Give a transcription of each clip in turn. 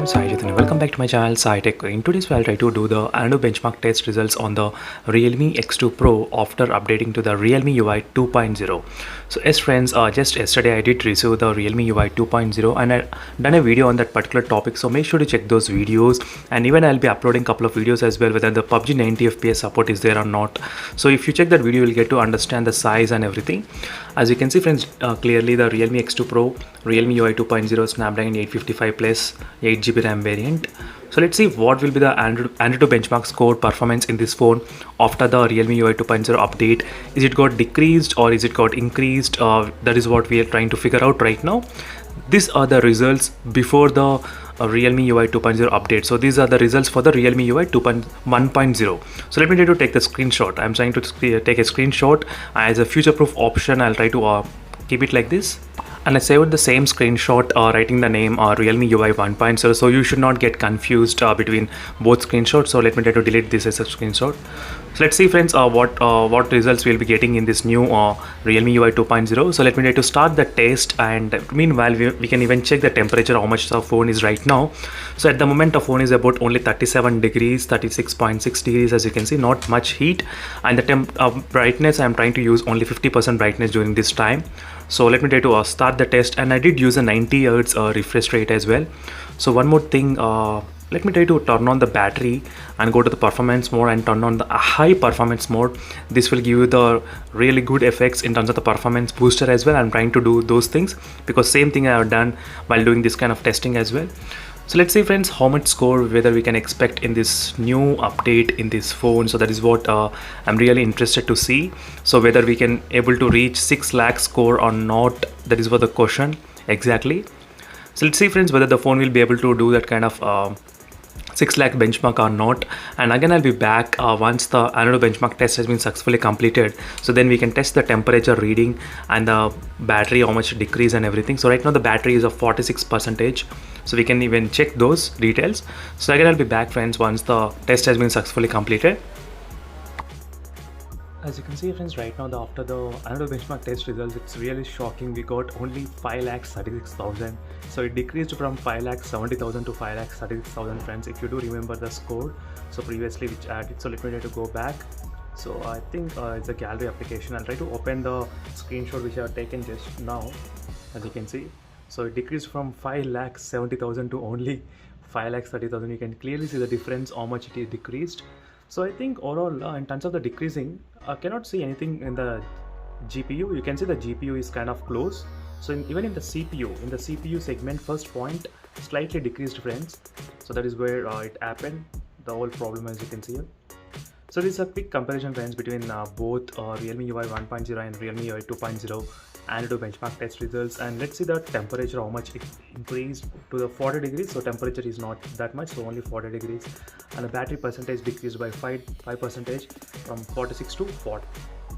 Sai Chaitanya. Welcome back to my channel Sai Tech. In today's video, I'll try to do the Antutu benchmark test results on the Realme X2 Pro after updating to the Realme UI 2.0. So yes friends, just yesterday I did receive the Realme UI 2.0 and I done a video on that particular topic. So make sure to check those videos, and even I'll be uploading a couple of videos as well whether the PUBG 90 FPS support is there or not. So if you check that video, you'll get to understand the size and everything. As you can see friends, clearly the Realme X2 Pro, Realme UI 2.0 Snapdragon 855 plus 8GB RAM variant. So let's see what will be the Antutu benchmark score performance in this phone after the Realme UI 2.0 update. Is it got decreased or is it got increased? That is what we are trying to figure out right now. These are the results before the Realme UI 2.0 update. So these are the results for the Realme UI 2.1.0. So let me try to take the screenshot. I'm trying to take a screenshot as a future-proof option. I'll try to keep it like this. And I saved the same screenshot writing the name Realme UI 1.0, so you should not get confused between both screenshots. So let me try to delete this as a screenshot. So let's see friends what results we'll be getting in this new Realme UI 2.0. So let me try to start the test, and meanwhile we can even check the temperature, how much the phone is right now. So at the moment the phone is about only 37 degrees, 36.6 degrees, as you can see, not much heat. And the brightness, I'm trying to use only 50% brightness during this time. So let me try to start the test, and I did use a 90 Hz refresh rate as well. So one more thing, let me try to turn on the battery and go to the performance mode and turn on the high performance mode. This will give you the really good effects in terms of the performance booster as well. I'm trying to do those things because same thing I have done while doing this kind of testing as well. So let's see friends how much score whether we can expect in this new update in this phone. So that is what I'm really interested to see. So whether we can able to reach 6 lakh score or not, that is what the question exactly. So let's see friends whether the phone will be able to do that kind of 6 lakh benchmark or not. And again I'll be back once the Antutu benchmark test has been successfully completed. So then we can test the temperature reading and the battery, how much decrease and everything. So right now the battery is of 46%, so we can even check those details. So again I'll be back friends once the test has been successfully completed. As you can see friends, right now after the Antutu benchmark test results, it's really shocking. We got only 5,36,000. So it decreased from 5,70,000 to 5,36,000 friends, if you do remember the score. So previously which added. So let me try to go back. So I think it's a gallery application. I'll try to open the screenshot which I have taken just now. As you can see, so it decreased from 5,70,000 to only 5,30,000. You can clearly see the difference, how much it is decreased. So I think overall in terms of the decreasing, I cannot see anything in the GPU. You can see the GPU is kind of close. So even in the CPU segment, first point slightly decreased friends. So that is where it happened, the whole problem, as you can see here. So this is a quick comparison friends between both Realme UI 1.0 and Realme UI 2.0 Antutu benchmark test results. And let's see the temperature, how much it increased to the 40 degrees. So temperature is not that much, so only 40 degrees. And the battery percentage decreased by 5% from 46 to 40.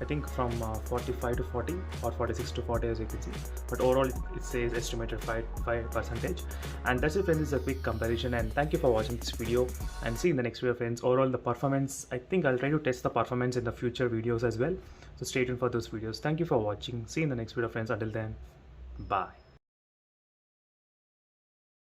I think from 45 to 40 or 46 to 40, as you can see. But overall it says estimated 5%. And that's it friends, is a quick comparison. And thank you for watching this video, and see you in the next video friends. Overall the performance, I think I'll try to test the performance in the future videos as well. So stay tuned for those videos. Thank you for watching. See you in the next video friends. Until then, bye.